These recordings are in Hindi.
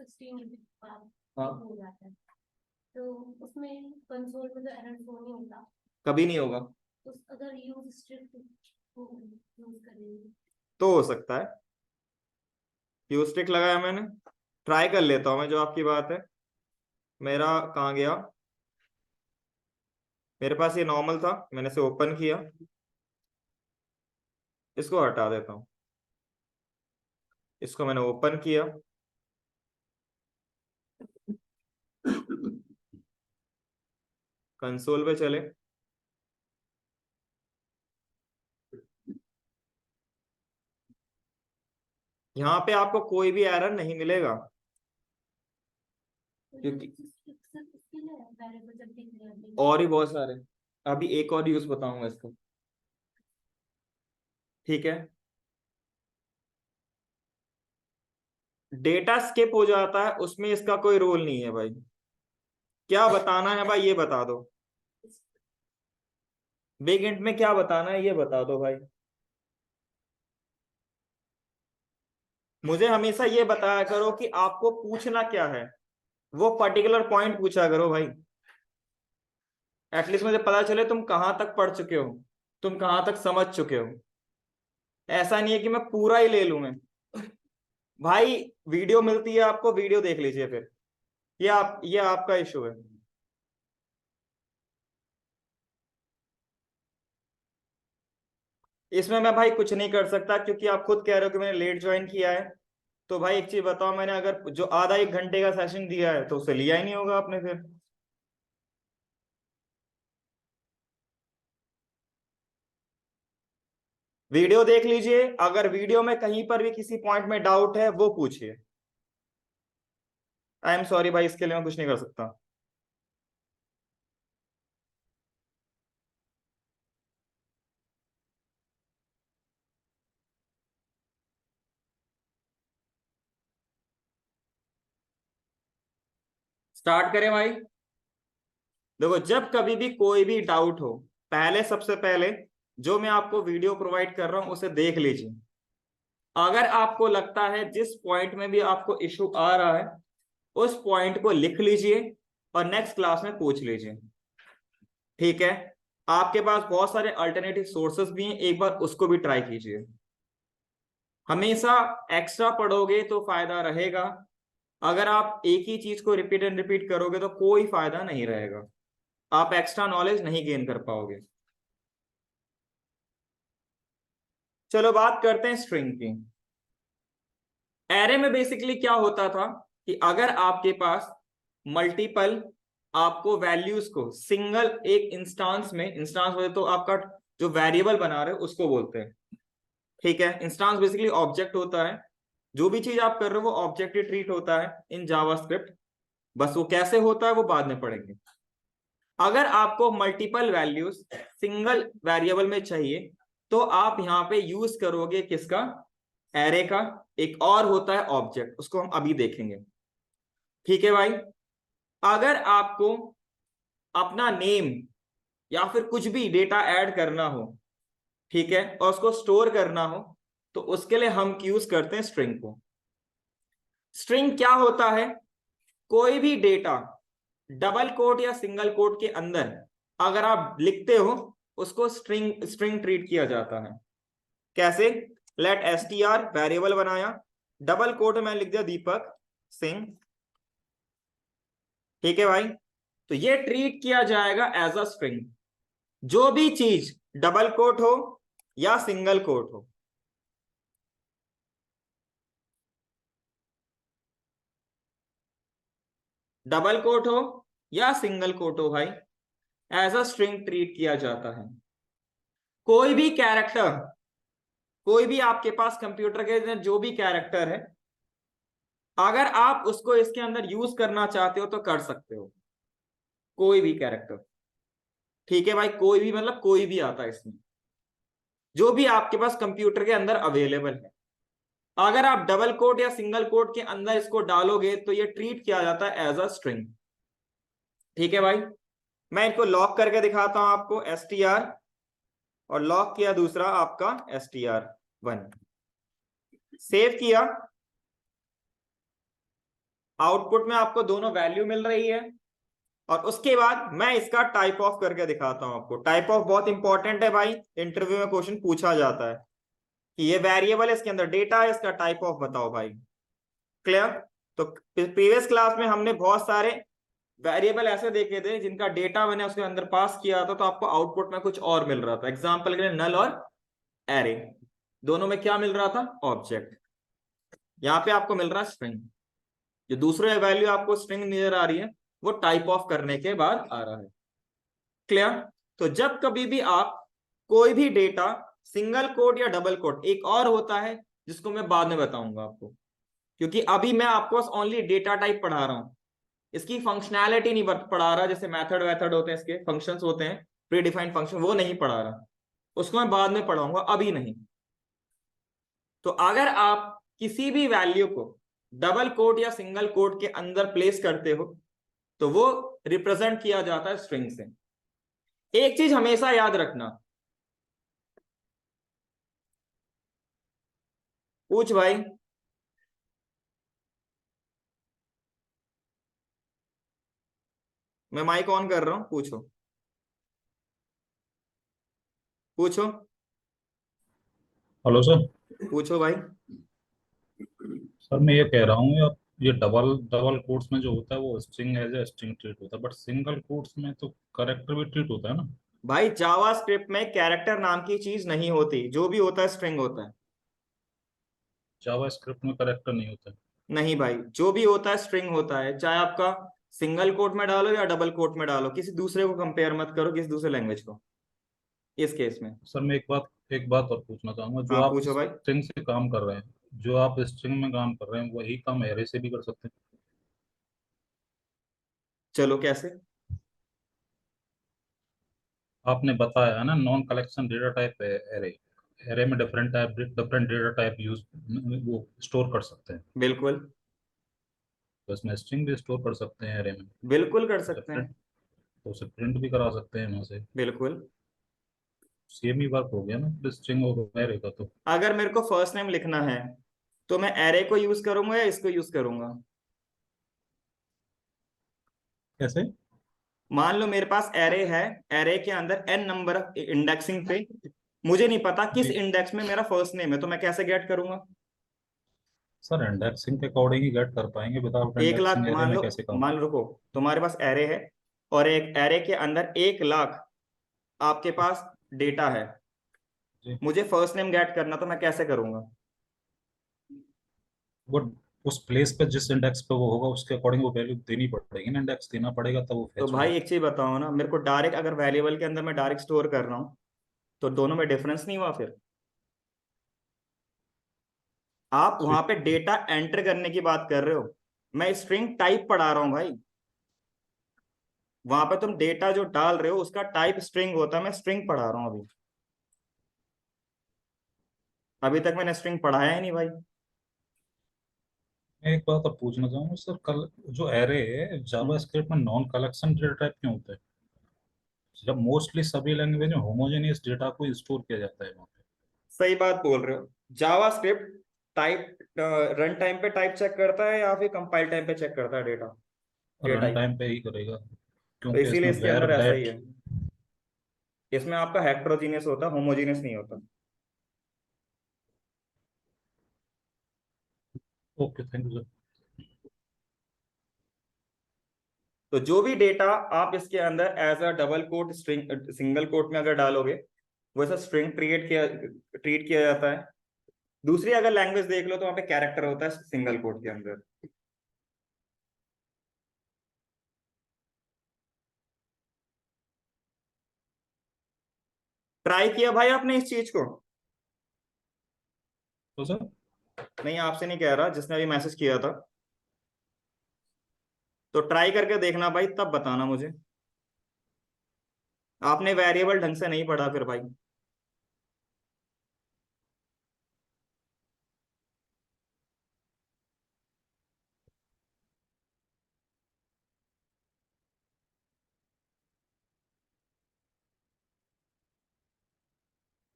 16 के बाद हाँ हो जाता है, तो उसमें कंसोल में तो एरर शो नहीं होता। कभी नहीं होगा, तो अगर यूज स्ट्रिक्ट यूज करेंगे तो हो सकता है। यूज स्टिक लगाया मैंने, ट्राई कर लेता हूँ मैं, जो आपकी बात है। मेरा कहाँ गया, मेरे पास ये नॉर्मल था, मैंने इसे ओपन किया, इसको हटा देता हूँ। इसको मैंने ओपन किया, कंसोल पे चले, यहाँ पे आपको कोई भी एरर नहीं मिलेगा, तो क्योंकि सिर्फ उसके लिए वेरिएबल जब दिख रहे हैं और ही बहुत सारे, अभी एक और यूज बताऊंगा इसको, ठीक है। डेटा स्किप हो जाता है, उसमें इसका कोई रोल नहीं है भाई। क्या बताना है भाई ये बता दो, बिग इंट में क्या बताना है ये बता दो भाई। मुझे हमेशा ये बताया करो कि आपको पूछना क्या है, वो पर्टिकुलर पॉइंट पूछा करो भाई। एटलीस्ट मुझे पता चले तुम कहां तक पढ़ चुके हो, तुम कहां तक समझ चुके हो। ऐसा नहीं है कि मैं पूरा ही ले लूं मैं। भाई वीडियो मिलती है आपको, वीडियो देख लीजिए फिर, ये आपका इशू है। इसमें मैं भाई कुछ नहीं कर सकता, क्योंकि आप खुद कह रहे हो कि मैंने लेट ज्वाइन किया है। तो भाई एक चीज बताओ, मैंने अगर जो आधा एक घंटे का सेशन दिया है तो उसे लिया ही नहीं होगा आपने फिर। वीडियो देख लीजिए, अगर वीडियो में कहीं पर भी किसी पॉइंट में डाउट है वो पूछिए। आई एम सॉरी भाई, इसके लिए मैं कुछ नहीं कर सकता। स्टार्ट करें भाई। देखो, जब कभी भी कोई भी डाउट हो, पहले सबसे पहले जो मैं आपको वीडियो प्रोवाइड कर रहा हूं उसे देख लीजिए। अगर आपको लगता है जिस पॉइंट में भी आपको इशू आ रहा है, उस पॉइंट को लिख लीजिए और नेक्स्ट क्लास में पूछ लीजिए, ठीक है। आपके पास बहुत सारे अल्टरनेटिव सोर्सेस भी हैं, एक बार उसको भी ट्राई कीजिए। हमेशा एक्स्ट्रा पढ़ोगे तो फायदा रहेगा, अगर आप एक ही चीज को रिपीट एंड रिपीट करोगे तो कोई फायदा नहीं रहेगा, आप एक्स्ट्रा नॉलेज नहीं गेन कर पाओगे। चलो बात करते हैं स्ट्रिंग की। एरे में बेसिकली क्या होता था कि अगर आपके पास मल्टीपल, आपको वैल्यूज को सिंगल एक इंस्टांस में, इंस्टांस बोले तो आपका जो वेरिएबल बना रहे हो उसको बोलते हैं, ठीक है। इंस्टांस बेसिकली ऑब्जेक्ट होता है, जो भी चीज आप कर रहे हो वो ऑब्जेक्ट ही ट्रीट होता है इन जावास्क्रिप्ट। बस वो कैसे होता है वो बाद में पढ़ेंगे। अगर आपको मल्टीपल वैल्यूज सिंगल वेरिएबल में चाहिए तो आप यहां पे यूज करोगे किसका, एरे का। एक और होता है ऑब्जेक्ट, उसको हम अभी देखेंगे, ठीक है भाई। अगर आपको अपना नेम या फिर कुछ भी डेटा ऐड करना हो, ठीक है, और उसको स्टोर करना हो, तो उसके लिए हम यूज करते हैं स्ट्रिंग को। स्ट्रिंग क्या होता है, कोई भी डेटा डबल कोट या सिंगल कोट के अंदर अगर आप लिखते हो उसको स्ट्रिंग स्ट्रिंग ट्रीट किया जाता है। कैसे, लेट एसटीआर वेरिएबल बनाया, डबल कोट में लिख दिया दीपक सिंह, ठीक है भाई। तो ये ट्रीट किया जाएगा एज अ स्ट्रिंग, जो भी चीज डबल कोट हो या सिंगल कोट हो। डबल कोट हो या सिंगल कोट हो भाई, एज अ स्ट्रिंग ट्रीट किया जाता है। कोई भी कैरेक्टर, कोई भी आपके पास कंप्यूटर के अंदर जो भी कैरेक्टर है, अगर आप उसको इसके अंदर यूज करना चाहते हो तो कर सकते हो, कोई भी कैरेक्टर, ठीक है भाई। कोई भी मतलब कोई भी आता है इसमें, जो भी आपके पास कंप्यूटर के अंदर अवेलेबल है। अगर आप डबल कोट या सिंगल कोट के अंदर इसको डालोगे तो ये ट्रीट किया जाता है एज अ स्ट्रिंग, ठीक है भाई। मैं इनको लॉक करके दिखाता हूं आपको, str, और लॉक किया दूसरा आपका str1, सेव किया। आउटपुट में आपको दोनों वैल्यू मिल रही है, और उसके बाद मैं इसका टाइप ऑफ करके दिखाता हूं आपको। टाइप ऑफ बहुत इंपॉर्टेंट है भाई, इंटरव्यू में क्वेश्चन पूछा जाता है कि ये वेरिएबल है, इसके अंदर डेटा है, इसका टाइप ऑफ बताओ भाई। क्लियर? तो प्रीवियस क्लास में हमने बहुत सारे वेरिएबल ऐसे देखे थे जिनका डेटा मैंने उसके अंदर पास किया था, तो आपको आउटपुट में कुछ और मिल रहा था। एग्जाम्पल के लिए नल और एरे, दोनों में क्या मिल रहा था? ऑब्जेक्ट। यहाँ पे आपको मिल रहा है स्ट्रिंग। जो दूसरे वैल्यू आपको स्ट्रिंग नजर आ रही है वो टाइप ऑफ करने के बाद आ रहा है। क्लियर? तो जब कभी भी आप कोई भी डेटा सिंगल कोट या डबल कोट, एक और होता है जिसको मैं बाद में बताऊंगा आपको, क्योंकि अभी मैं आपको ओनली डेटा टाइप पढ़ा रहा हूं, इसकी फंक्शनैलिटी नहीं पढ़ा रहा। जैसे मेथड वेथड होते हैं, इसके फंक्शंस होते हैं, प्री डिफाइंड फंक्शन, वो नहीं पढ़ा रहा, उसको मैं बाद में पढ़ाऊंगा, अभी नहीं। तो अगर आप किसी भी वैल्यू को डबल कोट या सिंगल कोट के अंदर प्लेस करते हो तो वो रिप्रेजेंट किया जाता है स्ट्रिंग से। एक चीज हमेशा याद रखना, पूछ भाई। मैं माइक ऑन कर रहा हूं, पूछो पूछो हेलो सर। पूछो भाई। सर मैं ये कह रहा हूँ यार, ये डबल डबल कोट्स में जो होता है वो string as a string treat होता है, बट सिंगल कोट्स में तो करेक्टर भी ट्रीट होता है ना। भाई जावा स्क्रिप्ट में कैरेक्टर नाम की चीज नहीं होती, जो भी होता है स्ट्रिंग होता है। जावा स्क्रिप्ट में करेक्टर नहीं होता है। नहीं भाई, जो भी होता है स्ट्रिंग होता है, चाहे आपका सिंगल कोट में डालो या डबल कोट में डालो, किसी दूसरे को कंपेयर मत करो, किसी दूसरे लैंग्वेज को इस केस में। सर मैं एक बात और पूछना चाहूंगा, जो हाँ आप पूछो भाई। स्ट्रिंग से काम कर रहे हैं, जो आप स्ट्रिंग में काम कर रहे हैं वही काम एरे से भी कर सकते हैं। चलो कैसे? आपने बताया है ना, non collection data type array, array में डिफरेंट डेटा टाइप यूज वो स्टोर कर सकते हैं। बिल्कुल तो इसमें स्ट्रिंग भी स्टोर कर सकते हैं एरे में। बिल्कुल कर उसे सकते प्रिंट हैं। तो उसे प्रिंट भी करा सकते हैं वहां से। बिल्कुल। सेम ही वर्क हो गया ना स्ट्रिंग और एरे का तो। अगर मेरे को फर्स्ट नेम लिखना है तो मैं एरे को यूज करूंगा या इसको यूज करूंगा? कैसे? मान लो मेरे पास एरे है, एरे के अंदर एन नंबर इंडेक्सिंग पे, मुझे नहीं पता किस जी इंडेक्स में मेरा फर्स्ट नेम है, तो मैं कैसे गेट करूंगा? सर, इंडेक्सिंग के अकॉर्डिंग ही गेट कर पाएंगे, विदाउट 1 लाख इंडेक्सिंग एरे मान में लो। कैसे काम मान होगा। लो, रुको, तुम्हारे पास एरे है और एक एरे के अंदर 1 लाख आपके पास डेटा है, जी मुझे फर्स्ट नेम गेट करना, तो मैं कैसे करूंगा? वो उस प्लेस पे जिस इंडेक्स पे वो होगा उसके अकॉर्डिंग वो वैल्यू देनी पड़ेगी ना, इंडेक्स देना पड़ेगा तब वो तो फैच भाई होगा। एक चीज बताओ ना, मेरे को डायरेक्ट अगर वेरिएबल के अंदर मैं डायरेक्ट स्टोर कर रहा हूँ तो दोनों में डिफरेंस नहीं हुआ फिर? आप वहां पे ठीक। डेटा एंटर करने की बात कर रहे हो, मैं स्ट्रिंग टाइप पढ़ा रहा हूँ भाई। वहां पे तुम डेटा जो डाल रहे हो उसका टाइप स्ट्रिंग होता है, मैं स्ट्रिंग पढ़ा रहा हूँ अभी। अभी तक मैंने स्ट्रिंग पढ़ाया ही नहीं भाई। मैं एक बात अब पूछना चाहूंगा सर, कल जो एरे है जावा हम्म, स्क्रिप्ट में नॉन कलेक्शन डेटा टाइप क्यों होता है, जब मोस्टली सभी लैंग्वेज में होमोजेनियस डेटा को स्टोर किया जाता है वहाँ सही बात बोल रहे हो। जावा स्क्रिप्ट टाइप रन टाइम पे टाइप चेक करता है या फिर कंपाइल टाइम पे चेक करता है डेटा? पे, ये रन टाइप, टाइम पे ही करेगा, तो क्योंकि इसीलिए इसमें इसके वेर अंदर ऐसा ही दैट। है। इसमें आपका हेट्रोजीनियस होता है, होमोजीनियस नहीं होता। Okay, thank you sir. तो जो भी डेटा आप इसके अंदर as a double quote string single quote में अगर डालोगे, वैसा स्ट्रिंग ट्रीट किया जाता है। दूसरी अगर लैंग्वेज देख लो तो वहां पे कैरेक्टर होता है सिंगल कोट के अंदर। ट्राई किया भाई आपने इस चीज को? तो सर नहीं, आपसे नहीं कह रहा, जिसने अभी मैसेज किया था। तो ट्राई करके देखना भाई, तब बताना मुझे। आपने वेरिएबल ढंग से नहीं पढ़ा फिर भाई।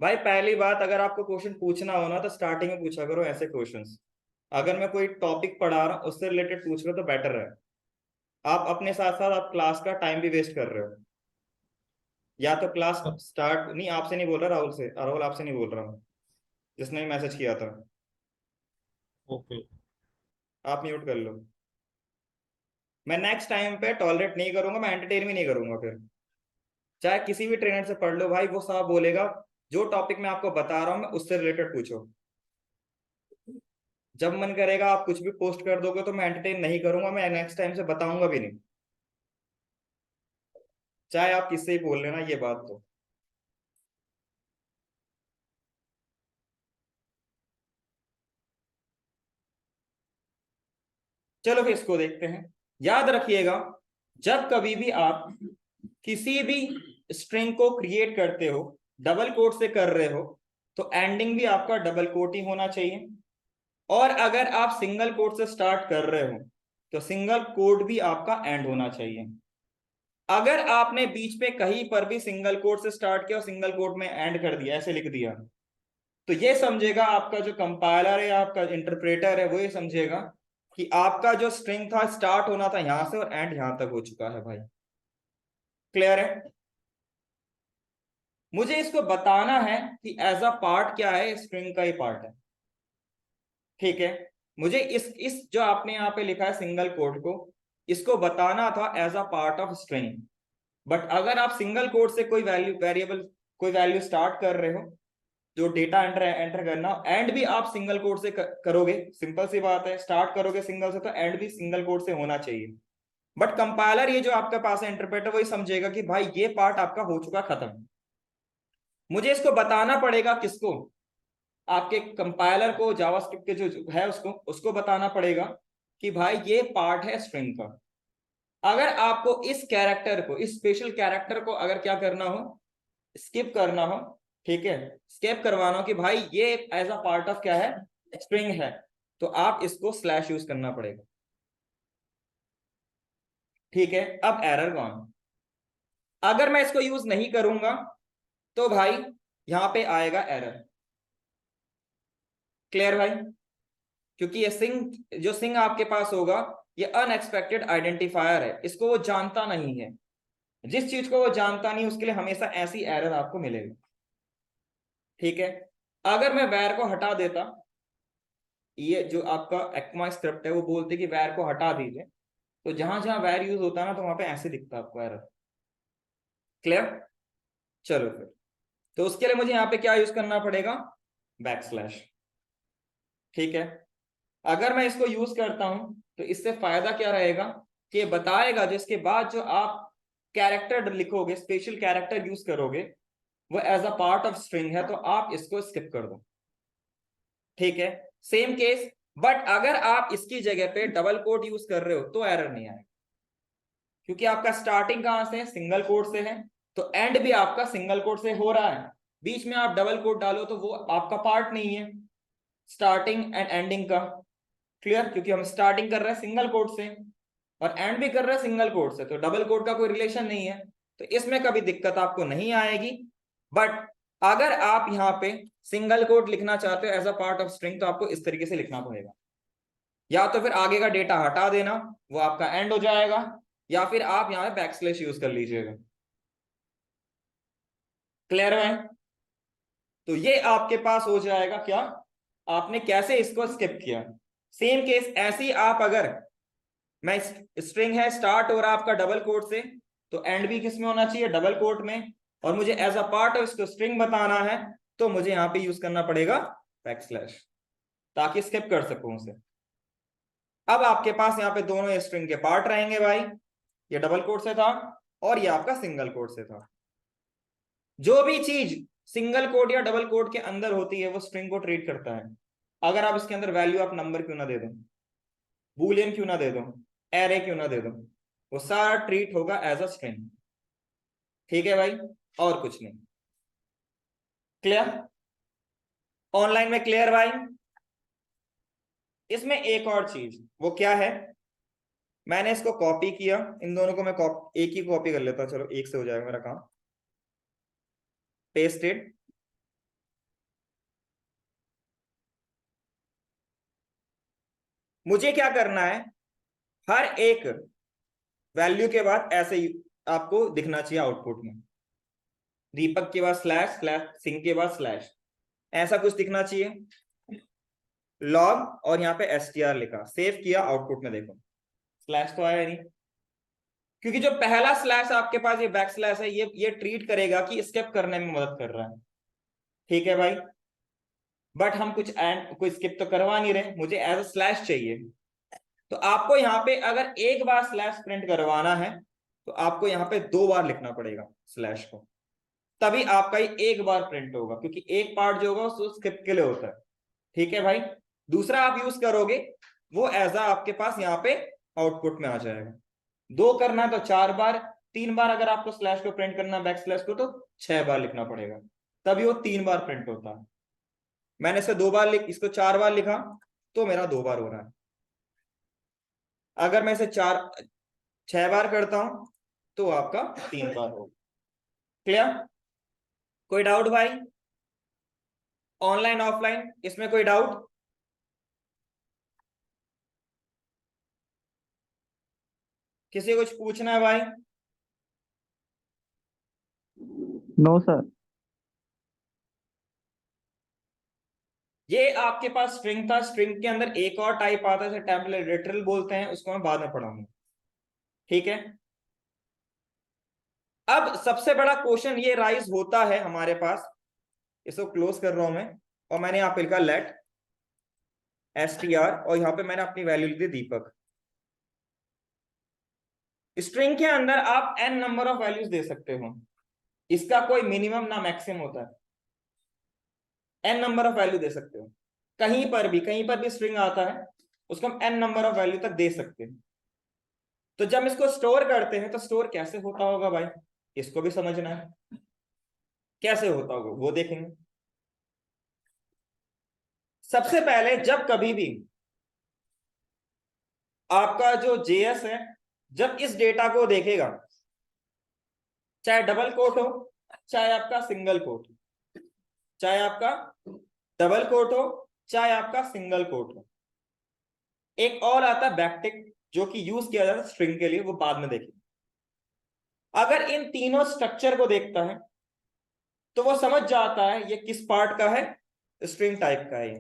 भाई पहली बात, अगर आपको क्वेश्चन पूछना हो ना तो स्टार्टिंग में पूछा करो ऐसे क्वेश्चंस। अगर मैं कोई टॉपिक पढ़ा रहा हूँ उससे रिलेटेड पूछ रहे हो तो बेटर है। आप अपने साथ साथ आप क्लास का टाइम भी वेस्ट कर रहे हो। या तो क्लास स्टार्ट, नहीं आपसे नहीं बोल रहा, राहुल से, राहुल आपसे नहीं बोल रहा हूँ, जिसने मैसेज किया था। ओके। आप म्यूट कर लो। मैं नेक्स्ट टाइम पे टॉलरेट नहीं करूंगा, मैं एंटरटेन भी नहीं करूंगा फिर। चाहे किसी भी ट्रेनर से पढ़ लो भाई, वो साहब बोलेगा जो टॉपिक मैं आपको बता रहा हूँ मैं उससे रिलेटेड पूछो। जब मन करेगा आप कुछ भी पोस्ट कर दोगे तो मैं एंटरटेन नहीं करूंगा, मैं नेक्स्ट टाइम से बताऊंगा भी नहीं, चाहे आप किससे ही बोल लेना ये बात तो। चलो फिर इसको देखते हैं। याद रखिएगा, जब कभी भी आप किसी भी स्ट्रिंग को क्रिएट करते हो, डबल कोट से कर रहे हो, तो एंडिंग भी आपका डबल कोट ही होना चाहिए। और अगर आप सिंगल कोट से स्टार्ट कर रहे हो तो सिंगल कोट भी आपका एंड होना चाहिए। अगर आपने बीच पे कहीं पर भी सिंगल कोट से स्टार्ट किया और सिंगल कोट में एंड कर दिया, ऐसे लिख दिया, तो ये समझेगा आपका जो कंपाइलर है, आपका इंटरप्रेटर है, वो ये समझेगा कि आपका जो स्ट्रिंग था स्टार्ट होना था यहां से और एंड यहां तक हो चुका है भाई। क्लियर है? मुझे इसको बताना है कि एज अ पार्ट क्या है, स्ट्रिंग का ही पार्ट है। ठीक है, मुझे इस जो आपने यहाँ पे लिखा है सिंगल कोट को, इसको बताना था as a part of string. But अगर आप सिंगल कोट से कोई वैल्यू वेरिएबल कोई वैल्यू स्टार्ट कर रहे हो, जो डेटा एंटर एंटर करना, एंड भी आप सिंगल कोट से करोगे, सिंपल सी बात है, स्टार्ट करोगे सिंगल से तो एंड भी सिंगल कोट से होना चाहिए। बट कंपाइलर ये जो आपके पास है इंटरप्रेटर, वही समझेगा कि भाई ये पार्ट आपका हो चुका खत्म। मुझे इसको बताना पड़ेगा किसको? आपके कंपाइलर को, जावास्क्रिप्ट के जो है उसको उसको बताना पड़ेगा कि भाई ये पार्ट है स्ट्रिंग का। अगर आपको इस कैरेक्टर को, इस स्पेशल कैरेक्टर को अगर क्या करना हो, स्किप करना हो, ठीक है, स्किप करवाना हो कि भाई ये एज अ पार्ट ऑफ क्या है, स्ट्रिंग है, तो आप इसको स्लैश यूज करना पड़ेगा। ठीक है, अब एरर गॉन। अगर मैं इसको यूज नहीं करूंगा तो भाई यहां पे आएगा एरर। क्लियर भाई? क्योंकि ये सिंग, जो सिंग आपके पास होगा, ये अनएक्सपेक्टेड आइडेंटिफायर है, इसको वो जानता नहीं है। जिस चीज को वो जानता नहीं उसके लिए हमेशा ऐसी एरर आपको मिलेगी। ठीक है, अगर मैं वैर को हटा देता, ये जो आपका एक्मा स्क्रिप्ट है वो बोलते कि वैर को हटा दीजिए, तो जहां जहां वैर यूज होता है ना तो वहां पे ऐसे दिखता है आपको एरर। क्लियर? चलो फिर, तो उसके लिए मुझे यहाँ पे क्या यूज करना पड़ेगा, बैकस्लैश। ठीक है, अगर मैं इसको यूज करता हूं तो इससे फायदा क्या रहेगा कि ये बताएगा जो इसके बाद जो आप कैरेक्टर लिखोगे, स्पेशल कैरेक्टर यूज करोगे, वो as a part of string है, तो आप इसको स्किप कर दो। ठीक है, सेम केस। बट अगर आप इसकी जगह पे डबल कोट यूज कर रहे हो तो एरर नहीं आएगा, क्योंकि आपका स्टार्टिंग कहां से है, सिंगल कोट से है, तो एंड भी आपका सिंगल कोट से हो रहा है। बीच में आप डबल कोट डालो तो वो आपका पार्ट नहीं है स्टार्टिंग एंड एंडिंग का। क्लियर? क्योंकि हम स्टार्टिंग कर रहे हैं सिंगल कोट से और एंड भी कर रहे हैं सिंगल कोट से, तो डबल कोट का कोई रिलेशन नहीं है, तो इसमें कभी दिक्कत आपको नहीं आएगी। बट अगर आप यहाँ पे सिंगल कोट लिखना चाहते हो as a part of string, तो आपको इस तरीके से लिखना पड़ेगा। या तो फिर आगे का डेटा हटा देना, वो आपका एंड हो जाएगा, या फिर आप यहाँ पे बैकस्लैश यूज कर लीजिएगा। क्लियर है? तो ये आपके पास हो जाएगा क्या, आपने कैसे इसको स्किप किया। सेम केस ऐसी आप अगर, मैं स्ट्रिंग है, स्टार्ट हो रहा है आपका डबल कोट से, तो एंड भी किस में होना चाहिए, डबल कोट में, और मुझे एज अ पार्ट ऑफ इसको स्ट्रिंग बताना है, तो मुझे यहां पे यूज करना पड़ेगा बैकस्लैश, ताकि स्किप कर सकूं उसे। अब आपके पास यहाँ पे दोनों स्ट्रिंग के पार्ट रहेंगे भाई, ये डबल कोट से था और ये आपका सिंगल कोट से था। जो भी चीज सिंगल कोट या डबल कोट के अंदर होती है वो स्ट्रिंग को ट्रीट करता है। अगर आप इसके अंदर वैल्यू आप नंबर क्यों ना दे दो, बूलियन क्यों ना दे दो, एरे क्यों ना दे दो, वो सारा ट्रीट होगा एज अ स्ट्रिंग। ठीक है भाई, और कुछ नहीं। क्लियर? ऑनलाइन में क्लियर भाई? इसमें एक और चीज, वो क्या है, मैंने इसको कॉपी किया, इन दोनों को मैं एक ही कॉपी कर लेता हूं, चलो एक से हो जाएगा मेरा काम। पेस्टेड, मुझे क्या करना है, हर एक वैल्यू के बाद ऐसे ही आपको दिखना चाहिए आउटपुट में, दीपक के बाद स्लैश स्लैश, सिंह के बाद स्लैश, ऐसा कुछ दिखना चाहिए। लॉग और यहाँ पे str लिखा, सेव किया, आउटपुट में देखो स्लैश तो आया नहीं, क्योंकि जो पहला स्लैश आपके पास ये बैक स्लैश है, ये ट्रीट करेगा कि स्किप करने में मदद कर रहा है, ठीक है भाई। बट हम कुछ एंड कोई स्किप तो करवा नहीं रहे, मुझे एज अ स्लैश चाहिए। तो आपको यहाँ पे अगर एक बार स्लैश प्रिंट करवाना है तो आपको यहाँ पे 2 बार लिखना पड़ेगा स्लैश को, तभी आपका ये एक बार प्रिंट होगा, क्योंकि एक पार्ट जो होगा वो स्क्रिप्ट के लिए होता है, ठीक है भाई। दूसरा आप यूज करोगे वो एज आ आपके पास यहाँ पे आउटपुट में आ जाएगा। 2 करना है तो 4 बार, 3 बार अगर आपको स्लैश को प्रिंट करना है बैक स्लैश को तो 6 बार लिखना पड़ेगा, तभी वो 3 बार प्रिंट होता है। मैंने इसे 2 बार इसको 4 बार लिखा तो मेरा 2 बार हो रहा है। अगर मैं इसे 6 बार करता हूं तो आपका 3 बार होगा। क्लियर? कोई डाउट भाई? ऑनलाइन ऑफलाइन इसमें कोई डाउट? किसी को कुछ पूछना है भाई? No sir. ये आपके पास स्ट्रिंग था, स्ट्रिंग के अंदर एक और टाइप आता है टेम्पलेट लिटरल बोलते हैं, उसको मैं बाद में पढ़ाऊंगा, ठीक है। अब सबसे बड़ा क्वेश्चन ये राइज होता है हमारे पास, इसको क्लोज कर रहा हूं मैं, और मैंने यहां पे लिखा लेट str और यहां पे मैंने अपनी वैल्यू लिख दी दीपक। स्ट्रिंग के अंदर आप n नंबर ऑफ वैल्यूज दे सकते हो, इसका कोई मिनिमम ना मैक्सिमम होता है, n नंबर ऑफ वैल्यू दे सकते हो, कहीं पर भी स्ट्रिंग आता है उसको हम n नंबर ऑफ वैल्यू तक दे सकते हैं। तो जब इसको स्टोर करते हैं तो स्टोर कैसे होता होगा भाई, इसको भी समझना है, कैसे होता होगा वो देखेंगे। सबसे पहले जब कभी भी आपका जो JS है, जब इस डेटा को देखेगा, चाहे डबल कोट हो चाहे आपका सिंगल कोट, चाहे आपका डबल कोट हो चाहे आपका सिंगल कोट हो, एक और आता है बैकटिक जो कि यूज किया जाता है स्ट्रिंग के लिए, वो बाद में देखेंगे। अगर इन तीनों स्ट्रक्चर को देखता है तो वो समझ जाता है ये किस पार्ट का है, स्ट्रिंग टाइप का है,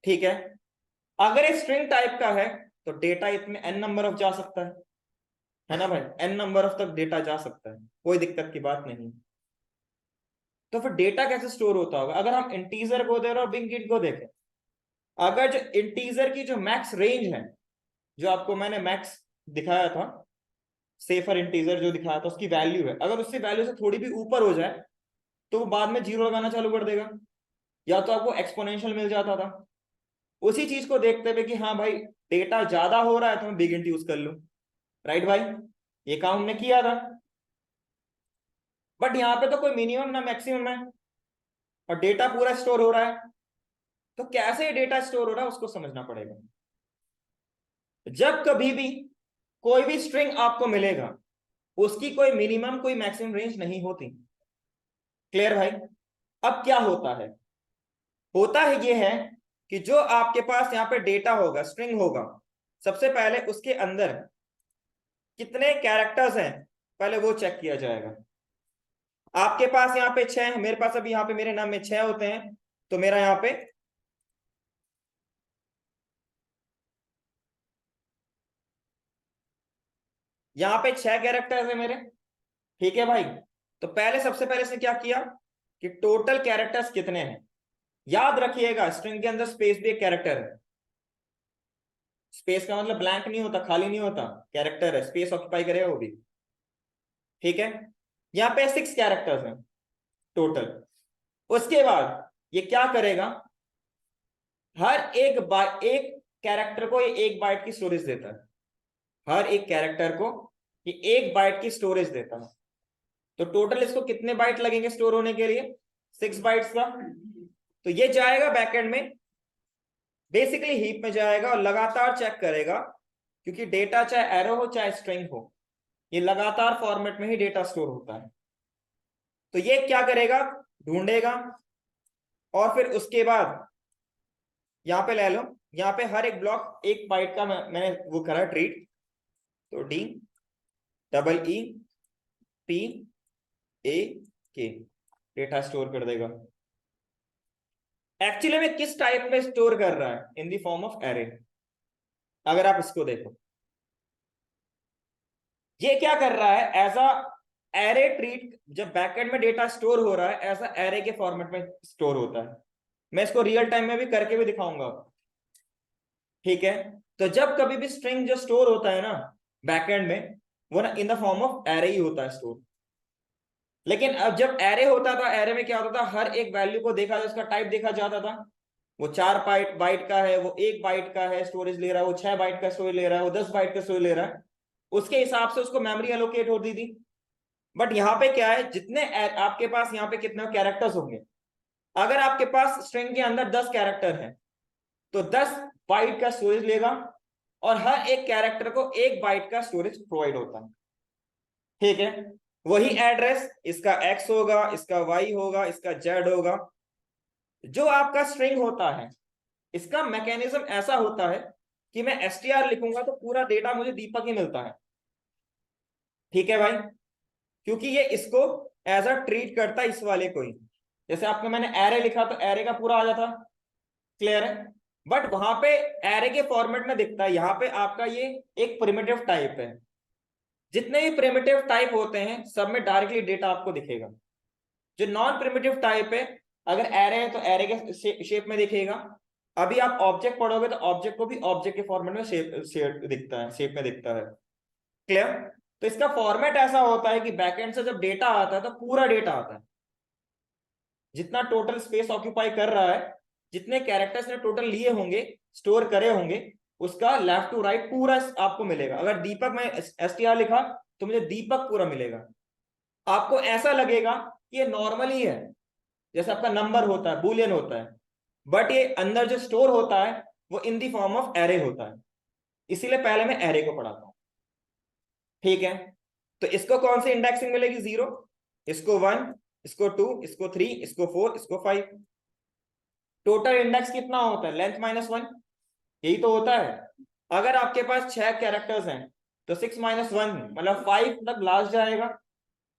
ठीक है। अगर ये स्ट्रिंग टाइप का है तो डेटा इसमें n नंबर ऑफ जा सकता है ना भाई, n नंबर ऑफ तक डेटा जा सकता है, कोई दिक्कत की बात नहीं। तो फिर डेटा कैसे स्टोर होता होगा? अगर हम इंटीजर को दे रहे और बिग इंट को देखें, अगर जो इंटीजर की जो मैक्स रेंज है, जो आपको मैंने मैक्स दिखाया था, सेफर इंटीजर जो दिखाया था उसकी वैल्यू है, अगर उससे वैल्यू से थोड़ी भी ऊपर हो जाए तो वो बाद में 0 लगाना चालू कर देगा, या तो आपको एक्सपोनेंशियल मिल जाता था। उसी चीज को देखते हुए कि हाँ भाई डेटा ज्यादा हो रहा है तो मैं बिग इंट यूज कर लूं, राइट भाई, ये काम हमने किया था। बट यहाँ पे तो कोई मिनिमम ना मैक्सिमम है और डेटा पूरा स्टोर हो रहा है, तो कैसे डेटा स्टोर हो रहा है उसको समझना पड़ेगा। जब कभी भी कोई भी स्ट्रिंग आपको मिलेगा उसकी कोई मिनिमम कोई मैक्सिमम रेंज नहीं होती। क्लियर भाई? अब क्या होता है ये है कि जो आपके पास यहाँ पे डेटा होगा, स्ट्रिंग होगा, सबसे पहले उसके अंदर कितने कैरेक्टर्स हैं पहले वो चेक किया जाएगा। आपके पास यहाँ पे 6 है, मेरे पास अभी यहाँ पे मेरे नाम में 6 होते हैं, तो मेरा यहाँ पे यहाँ पे 6 कैरेक्टर्स है मेरे, ठीक है भाई। तो पहले सबसे पहले इसने क्या किया कि टोटल कैरेक्टर्स कितने हैं, याद रखिएगा स्ट्रिंग के अंदर स्पेस भी एक कैरेक्टर है, स्पेस का मतलब ब्लैंक नहीं होता, खाली नहीं होता, कैरेक्टर है, स्पेस ऑक्यूपाई करेगा वो भी, ठीक है। यहाँ पे 6 कैरेक्टर्स हैं टोटल। उसके बाद ये क्या करेगा, हर एक कैरेक्टर को ये 1 बाइट की स्टोरेज देता है, हर एक कैरेक्टर को ये 1 बाइट की स्टोरेज देता है। तो टोटल इसको कितने बाइट लगेंगे स्टोर होने के लिए, 6 बाइट्स का। तो ये जाएगा बैकएंड में, बेसिकली हीप में जाएगा और लगातार चेक करेगा, क्योंकि डेटा चाहे एरो हो चाहे स्ट्रिंग हो, ये लगातार फॉर्मेट में ही डेटा स्टोर होता है। तो ये क्या करेगा, ढूंढेगा और फिर उसके बाद यहां पे ले लो यहाँ पे हर एक ब्लॉक एक बाइट का मैंने वो करा ट्रीट, तो D double E P A के डेटा स्टोर कर देगा। एक्चुअली में किस टाइप में स्टोर कर रहा है? इन द फॉर्म ऑफ एरे। अगर आप इसको देखो, ये क्या कर रहा है? एज अ एरे ट्रीट, जब बैकएंड में डेटा स्टोर हो रहा है एज अ एरे के फॉर्मेट में स्टोर होता है। मैं इसको रियल टाइम में भी करके भी दिखाऊंगा, ठीक है। तो जब कभी भी स्ट्रिंग जो स्टोर होता है ना बैकएंड में, वो ना in the form of array ही होता है स्टोर। लेकिन अब जब एरे होता था, एरे में क्या होता था? हर एक वैल्यू को देखा, उसका टाइप देखा जाता था। वो 4 बाइट का है, वो 1 बाइट का है स्टोरेज ले रहा है, वो 6 बाइट का स्टोरेज ले रहा है, वो 10 बाइट का स्टोरेज ले रहा है, उसके हिसाब से उसको मेमोरी एलोकेट होती थी। बट यहाँ पे क्या है? जितने आपके पास यहाँ पे कितने कैरेक्टर्स होंगे, अगर आपके पास स्ट्रिंग के अंदर 10 कैरेक्टर है तो 10 बाइट का स्टोरेज लेगा, और हर एक कैरेक्टर को 1 बाइट का स्टोरेज प्रोवाइड होता है, ठीक है। वही एड्रेस इसका x होगा, इसका y होगा, इसका z होगा। जो आपका स्ट्रिंग होता है, इसका मैकेनिज्म ऐसा होता है कि मैं str लिखूंगा तो पूरा डेटा मुझे दीपक ही मिलता है, ठीक है भाई, क्योंकि ये इसको एज अ ट्रीट करता है इस वाले को ही। जैसे आपको मैंने एरे लिखा तो एरे का पूरा आ जाता, क्लियर है। बट वहां पे एरे के फॉर्मेट में दिखता है, यहाँ पे आपका ये एक प्रिमिटिव टाइप है। जितने भी प्रिमिटिव टाइप होते हैं सब में डायरेक्टली डेटा आपको दिखेगा। जो नॉन प्रिमिटिव टाइप है, अगर एरे है तो एरे के शेप में दिखेगा। अभी आप ऑब्जेक्ट पढ़ोगे तो ऑब्जेक्ट को भी ऑब्जेक्ट के फॉर्मेट में शेप दिखता है, शेप में दिखता है, क्लियर। तो इसका फॉर्मेट ऐसा होता है कि बैकएंड से जब डेटा आता है तो पूरा डेटा आता है, जितना टोटल स्पेस ऑक्यूपाई कर रहा है, जितने कैरेक्टर्स ने टोटल लिए होंगे, स्टोर करे होंगे, उसका लेफ्ट टू राइट पूरा आपको मिलेगा। अगर दीपक में str लिखा तो मुझे दीपक पूरा मिलेगा। आपको ऐसा लगेगा कि ये नॉर्मल ही है, जैसे आपका नंबर होता है, बुलियन होता है, बट ये अंदर जो स्टोर होता है वो इन दी फॉर्म ऑफ एरे होता है। इसीलिए पहले मैं एरे को पढ़ाता हूं, ठीक है। तो इसको कौन सी इंडेक्सिंग मिलेगी? 0, इसको 1, इसको 2, इसको 3, इसको 4, इसको 5। टोटल इंडेक्स कितना होता है? लेंथ माइनस 1, यही तो होता है। अगर आपके पास 6 कैरेक्टर्स हैं तो 6 माइनस 1 मतलब 5 तक लास्ट जाएगा,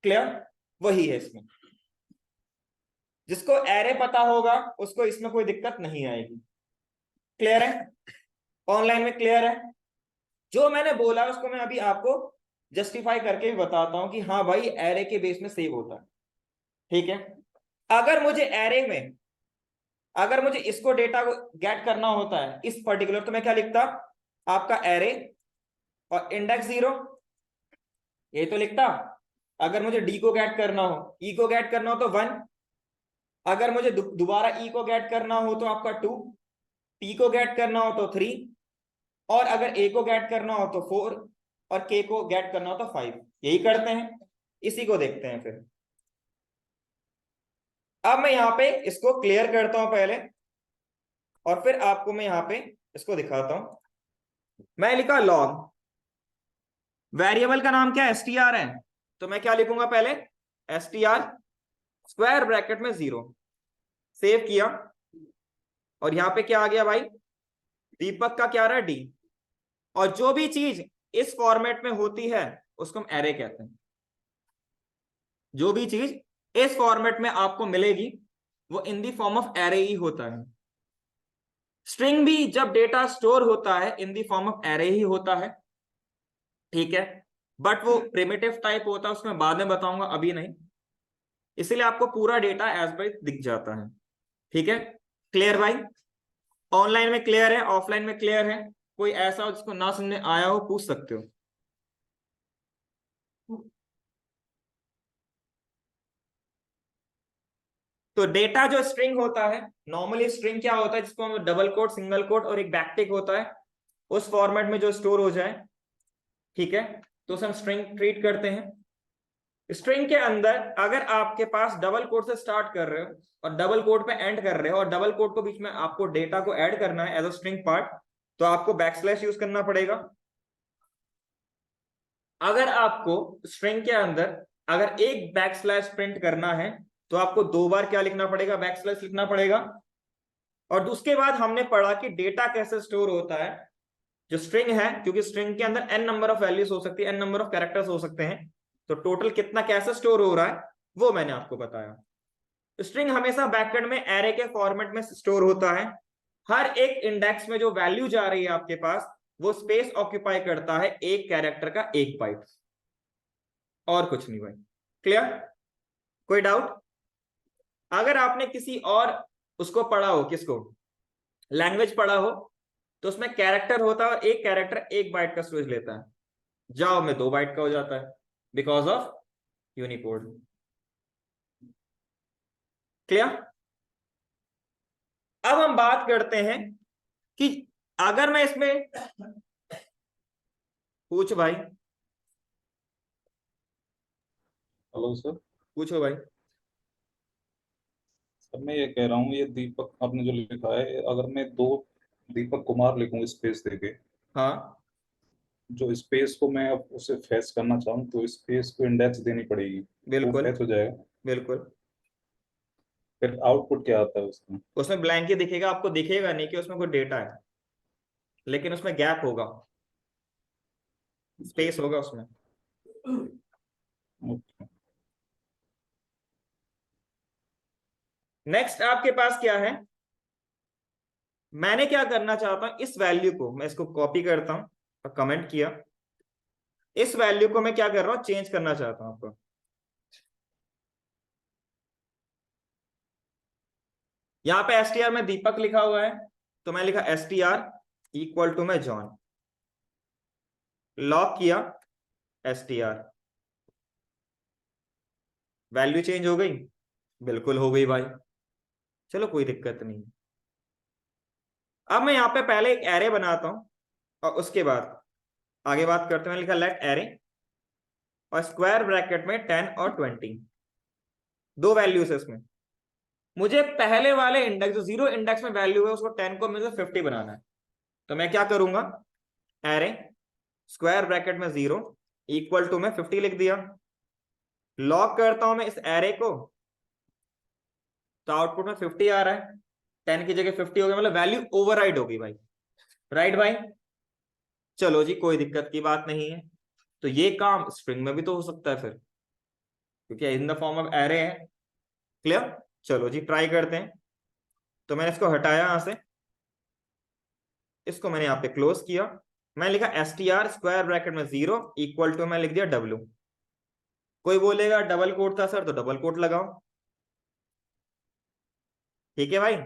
क्लियर। वही है इसमें। जिसको एरे पता होगा उसको इसमें कोई दिक्कत नहीं आएगी, क्लियर है। ऑनलाइन में क्लियर है। जो मैंने बोला उसको मैं अभी आपको जस्टिफाई करके भी बताता हूं कि हाँ भाई एरे के बेस में सेव होता है, ठीक है। अगर मुझे एरे में, अगर मुझे इसको डेटा को गेट करना होता है इस पर्टिकुलर, तो मैं क्या लिखता? आपका एरे और इंडेक्स 0, ये तो लिखता। अगर मुझे डी को गेट करना हो, ई को गेट करना हो तो 1, अगर मुझे दोबारा ई को गेट करना हो तो आपका 2, टी को गेट करना हो तो 3, और अगर ए को गेट करना हो तो 4, और के को गेट करना हो तो 5। यही करते हैं, इसी को देखते हैं फिर। अब मैं यहाँ पे इसको क्लियर करता हूं पहले, और फिर आपको मैं यहाँ पे इसको दिखाता हूं। मैं लिखा लॉग, वेरिएबल का नाम क्या है? str है, तो मैं क्या लिखूंगा पहले? str स्क्वायर ब्रैकेट में 0, सेव किया, और यहाँ पे क्या आ गया भाई? दीपक का क्या रहा? डी। और जो भी चीज इस फॉर्मेट में होती है उसको हम एरे कहते हैं। जो भी चीज इस फॉर्मेट में आपको मिलेगी वो इन दी फॉर्म ऑफ एरे ही होता है। स्ट्रिंग भी जब डेटा स्टोर होता है इन दी फॉर्म ऑफ एरे ही होता है, ठीक है। बट वो प्रिमिटिव टाइप होता है, उसमें बाद में बताऊंगा, अभी नहीं। इसीलिए आपको पूरा डेटा एज बाइट दिख जाता है, ठीक है। क्लियर भाई? ऑनलाइन में क्लियर है, ऑफलाइन में क्लियर है? कोई ऐसा हो जिसको ना समझ में आया हो पूछ सकते हो। तो डेटा जो स्ट्रिंग होता है, नॉर्मली स्ट्रिंग क्या होता है? जिसको हम डबल कोट, सिंगल कोट और एक बैकटिक होता है, उस फॉर्मेट में जो स्टोर हो जाए, ठीक है, तो उसे हम स्ट्रिंग ट्रीट करते हैं। स्ट्रिंग के अंदर अगर आपके पास डबल कोट से स्टार्ट कर रहे हो और डबल कोट पे एंड कर रहे हो, और डबल कोट को बीच में आपको डेटा को ऐड करना है एज अ स्ट्रिंग पार्ट, तो आपको बैकस्लैश यूज करना पड़ेगा। अगर आपको स्ट्रिंग के अंदर अगर एक बैकस्लैश प्रिंट करना है तो आपको 2 बार क्या लिखना पड़ेगा? बैकस्लैश लिखना पड़ेगा। और उसके बाद हमने पढ़ा कि डेटा कैसे स्टोर होता है। जो स्ट्रिंग है, क्योंकि स्ट्रिंग के अंदर n नंबर ऑफ वैल्यूज हो सकती है, n नंबर ऑफ कैरेक्टर्स हो सकते हैं, तो टोटल कितना कैसे स्टोर हो रहा है वो मैंने आपको बताया। स्ट्रिंग हमेशा बैकएंड में एरे के फॉर्मेट में स्टोर होता है। हर एक इंडेक्स में जो वैल्यू जा रही है आपके पास, वो स्पेस ऑक्यूपाई करता है एक कैरेक्टर का 1 बाइट, और कुछ नहीं भाई। क्लियर? कोई डाउट? अगर आपने किसी और उसको पढ़ा हो, किसको, लैंग्वेज पढ़ा हो, तो उसमें कैरेक्टर होता है और एक कैरेक्टर 1 बाइट का स्टोरेज लेता है। जावा में 2 बाइट का हो जाता है बिकॉज ऑफ यूनिकोड। क्लियर? अब हम बात करते हैं कि अगर मैं इसमें पूछ भाई, हेलो सर। पूछो भाई। सर मैं ये कह रहा हूँ, ये दीपक आपने जो लिखा है, अगर मैं 2 दीपक कुमार लिखूं स्पेस देके, हाँ जो स्पेस को मैं अब उसे फैच करना चाहूँ तो स्पेस को इंडेक्स देनी पड़ेगी, तो बिल्कुल फैच हो जाएगा। बिल्कुल। फिर आउटपुट क्या आता है उसमें? उसमें ब्लैंक ही दिखेगा, आपको दिखेगा नहीं कि उसमें कोई डेटा है, लेकिन उसमें गैप होगा, स्पेस होगा उसमें। ओके। नेक्स्ट आपके पास क्या है, मैंने क्या करना चाहता हूं, इस वैल्यू को मैं इसको कॉपी करता हूं और कमेंट किया, इस वैल्यू को मैं क्या कर रहा हूं, चेंज करना चाहता हूं आपको। यहां पे str में दीपक लिखा हुआ है, तो मैं लिखा str इक्वल टू में जॉन, लॉक किया str, वैल्यू चेंज हो गई, बिल्कुल हो गई भाई, चलो कोई दिक्कत नहीं। अब मैं यहाँ पे पहले एक एरे बनाता हूं और उसके बाद आगे बात करते हैं। लिखा लेट एरे और स्क्वायर ब्रैकेट में 10 और 20, 2 वैल्यूज है इसमें। मुझे पहले वाले इंडेक्स, जो 0 इंडेक्स में वैल्यू है, उसको 10 को मुझे 50 बनाना है। तो मैं क्या करूंगा, एरे स्क्वायर ब्रैकेट में 0 इक्वल टू में 50 लिख दिया, लॉक करता हूं मैं इस एरे को, तो आउटपुट में 50 आ रहा है, 10 की जगह 50 हो गया, मतलब वैल्यू ओवरराइड होगी भाई। राइट भाई? चलो जी, कोई दिक्कत की बात नहीं है। तो ये काम स्ट्रिंग में भी तो हो सकता है फिर, क्योंकि इन द फॉर्म ऑफ एरे है। क्लियर? चलो जी ट्राई करते हैं। तो मैंने इसको हटाया यहां से, इसको मैंने यहाँ पे क्लोज किया, मैं लिखा str स्क्वायर ब्रैकेट में 0 इक्वल टू मैं लिख दिया w। कोई बोलेगा डबल कोट था सर, तो डबल कोट लगाओ। ठीक है भाई,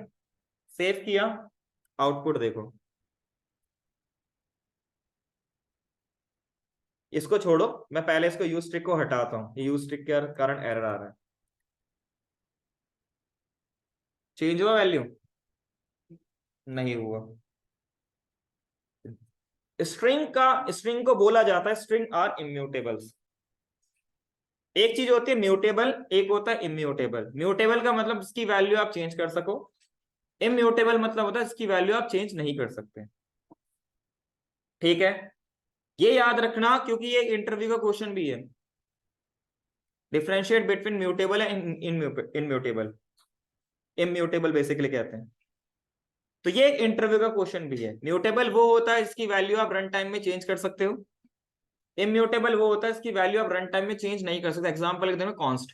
सेव किया, आउटपुट देखो। इसको छोड़ो, मैं पहले इसको यूज स्ट्रिक को हटाता हूं, यूज स्ट्रिक के कारण एरर आ रहा है। चेंज हुआ वैल्यू? नहीं हुआ। स्ट्रिंग को बोला जाता है स्ट्रिंग आर इम्यूटेबल्स। एक चीज होती है म्यूटेबल, एक होता है इम्यूटेबल। म्यूटेबल का मतलब इसकी वैल्यू आप चेंज कर सको, इम्यूटेबल मतलब होता है इसकी वैल्यू आप चेंज नहीं कर सकते। ठीक है, ये याद रखना, क्योंकि ये इंटरव्यू का क्वेश्चन भी है। Differentiate between mutable and immutable, immutable basically कहते हैं। तो ये एक इंटरव्यू का क्वेश्चन भी है। म्यूटेबल वो होता है इसकी वैल्यू आप रन टाइम में चेंज कर सकते हो, इम्यूटेबल वो होता है इसकी वैल्यू आप रन टाइम में चेंज नहीं कर सकते। एग्जांपल के में कॉन्स्ट,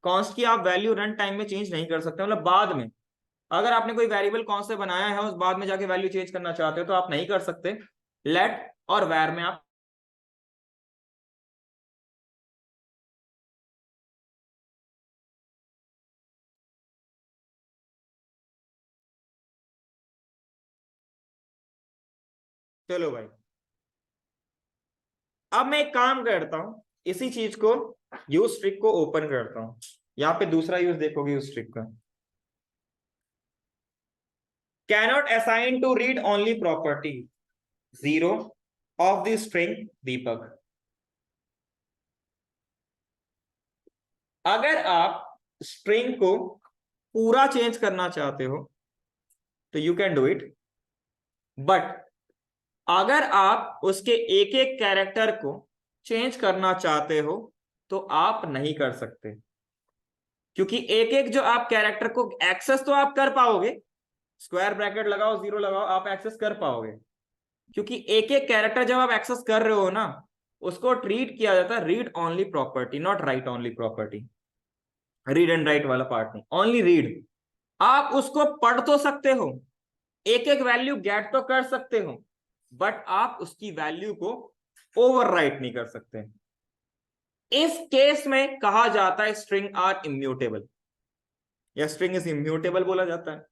कॉन्स्ट की आप वैल्यू रन टाइम में चेंज नहीं कर सकते, मतलब बाद में अगर आपने कोई वेरिएबल कॉन्स्ट से बनाया है, उस बाद में जाके वैल्यू चेंज करना चाहते हो तो आप नहीं कर सकते। लेट और वैर में आप चलो भाई, अब मैं एक काम करता हूं, इसी चीज को यूज स्ट्रिक को ओपन करता हूं। यहां पे दूसरा यूज देखोगे यूज स्ट्रिक का, cannot assign to read only property 0 of the string Deepak. अगर आप स्ट्रिंग को पूरा चेंज करना चाहते हो तो you can do it, but अगर आप उसके एक एक कैरेक्टर को चेंज करना चाहते हो तो आप नहीं कर सकते। क्योंकि एक एक जो आप कैरेक्टर को एक्सेस तो आप कर पाओगे, स्क्वायर ब्रैकेट लगाओ, जीरो लगाओ, आप एक्सेस कर पाओगे, क्योंकि एक एक कैरेक्टर जब आप एक्सेस कर रहे हो ना, उसको ट्रीट किया जाता है read only property, not right only property. Read and right वाला पार्ट नहीं, ओनली रीड। आप उसको पढ़ तो सकते हो, एक एक वैल्यू गेट तो कर सकते हो, बट आप उसकी वैल्यू को ओवरराइट नहीं कर सकते। इस केस में कहा जाता है स्ट्रिंग आर इम्यूटेबल, या स्ट्रिंग इज इम्यूटेबल बोला जाता है।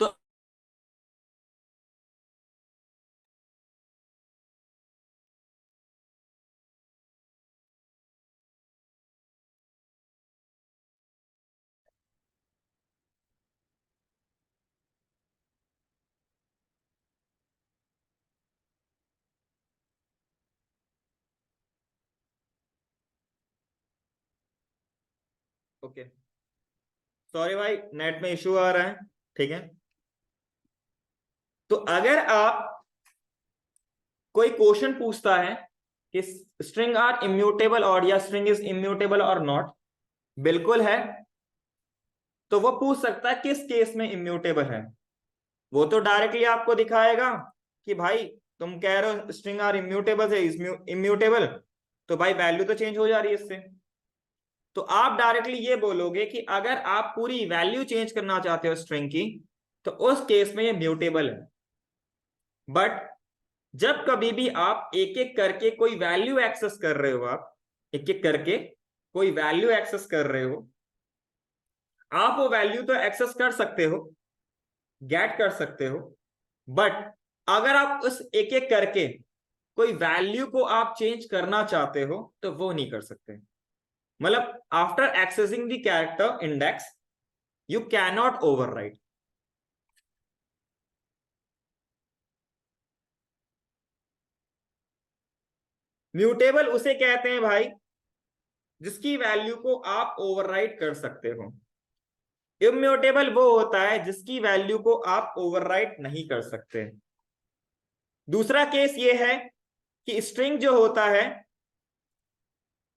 तो ओके, सॉरी भाई, नेट में इशू आ रहा है, ठीक है। तो अगर आप कोई क्वेश्चन पूछता है कि स्ट्रिंग आर इम्यूटेबल और या स्ट्रिंग इज इम्यूटेबल और नॉट, बिल्कुल है, तो वो पूछ सकता है किस केस में इम्यूटेबल है। वो तो डायरेक्टली आपको दिखाएगा कि भाई तुम कह रहे हो स्ट्रिंग आर इम्यूटेबल से इम्यूटेबल, तो भाई वैल्यू तो चेंज हो जा रही है इससे। तो आप डायरेक्टली ये बोलोगे कि अगर आप पूरी वैल्यू चेंज करना चाहते हो स्ट्रिंग की, तो उस केस में ये म्यूटेबल है। बट जब कभी भी आप एक एक करके कोई वैल्यू एक्सेस कर रहे हो, आप एक एक करके कोई वैल्यू एक्सेस कर रहे हो, आप वो वैल्यू तो एक्सेस कर सकते हो, गेट कर सकते हो, बट अगर आप उस एक एक करके कोई वैल्यू को आप चेंज करना चाहते हो तो वो नहीं कर सकते। मतलब after accessing the character index you can not overwrite. Mutable उसे कहते हैं भाई जिसकी वैल्यू को आप ओवरराइट कर सकते हो। इम्यूटेबल वो होता है जिसकी वैल्यू को आप ओवरराइट नहीं कर सकते। दूसरा केस ये है कि स्ट्रिंग जो होता है,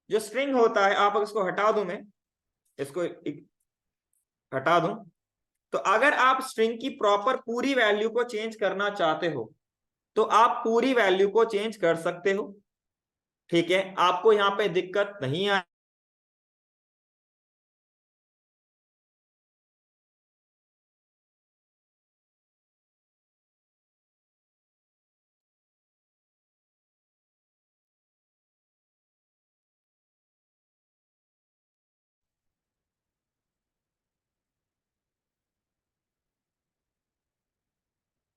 जो स्ट्रिंग होता है, आप इसको हटा दूं, मैं इसको हटा दूं, तो अगर आप स्ट्रिंग की प्रॉपर पूरी वैल्यू को चेंज करना चाहते हो तो आप पूरी वैल्यू को चेंज कर सकते हो, ठीक है, आपको यहां पे दिक्कत नहीं आए।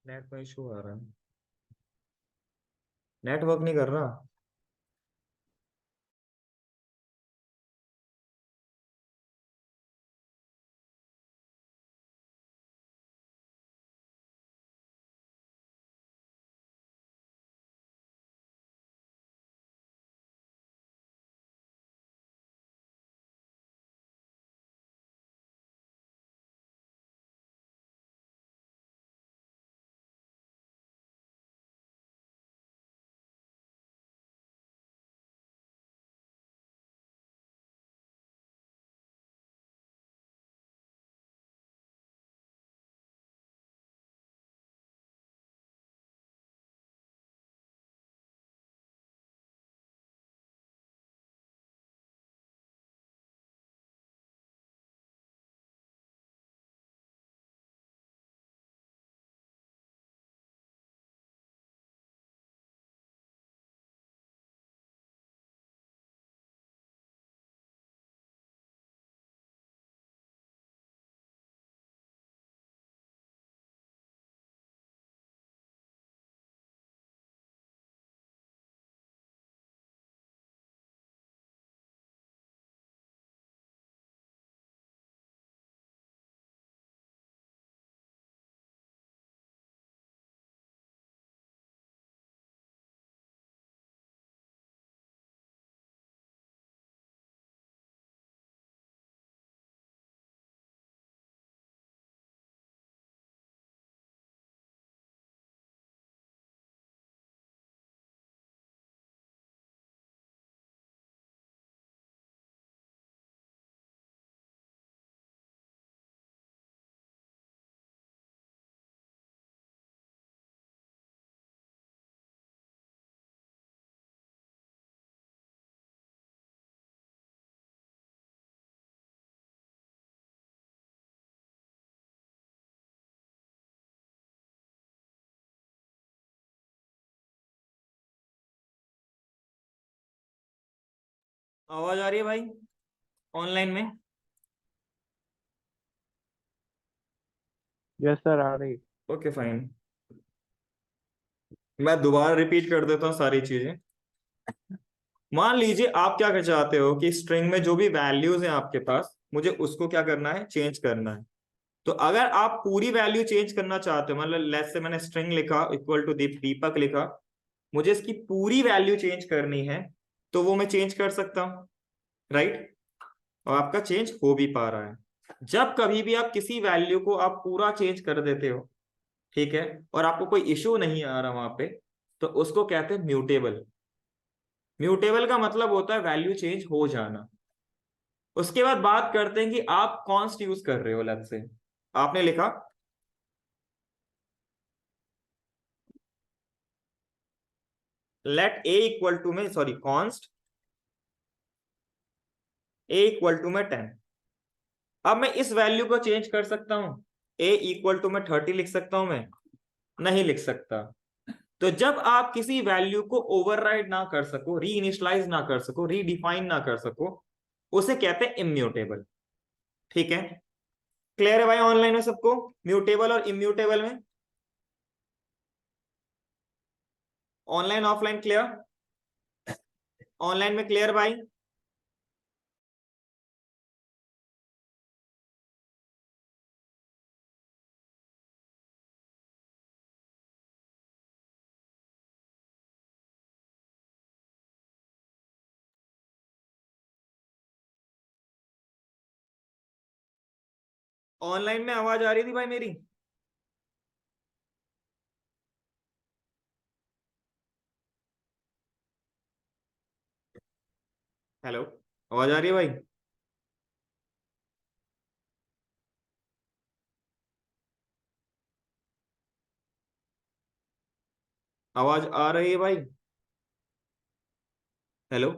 नेट में इशू आ रहा है, नेटवर्क नहीं कर रहा। आवाज आ रही है भाई ऑनलाइन में? यस सर, आ रही। ओके फाइन, मैं दोबारा रिपीट कर देता हूँ सारी चीजें। मान लीजिए आप क्या कर चाहते हो कि स्ट्रिंग में जो भी वैल्यूज हैं आपके पास, मुझे उसको क्या करना है, चेंज करना है। तो अगर आप पूरी वैल्यू चेंज करना चाहते हो, मतलब लेट्स से मैंने स्ट्रिंग लिखा इक्वल टू दीपक लिखा, मुझे इसकी पूरी वैल्यू चेंज करनी है, तो वो मैं चेंज कर सकता हूँ, राइट? और आपका चेंज हो भी पा रहा है। जब कभी भी आप किसी वैल्यू को आप पूरा चेंज कर देते हो, ठीक है, और आपको कोई इश्यू नहीं आ रहा वहां पे, तो उसको कहते हैं म्यूटेबल। म्यूटेबल का मतलब होता है वैल्यू चेंज हो जाना। उसके बाद बात करते हैं कि आप कॉन्स्ट यूज कर रहे हो। लेट्स से आपने लिखा लेट ए इक्वल टू में, sorry, const a equal to में 10। अब मैं इस वैल्यू को चेंज कर सकता हूं? ए इक्वल टू में 30 लिख सकता हूं मैं? नहीं लिख सकता। तो जब आप किसी वैल्यू को ओवरराइड ना कर सको, री इनिशियलाइज ना कर सको, रीडिफाइन ना कर सको, उसे कहते हैं इम्यूटेबल। ठीक है, क्लियर है भाई ऑनलाइन में सबको, म्यूटेबल और इम्यूटेबल में? Online offline clear? ऑनलाइन में क्लियर भाई? ऑनलाइन में आवाज आ रही थी भाई मेरी? हेलो, आवाज आ रही है भाई? आवाज आ रही है भाई? हेलो।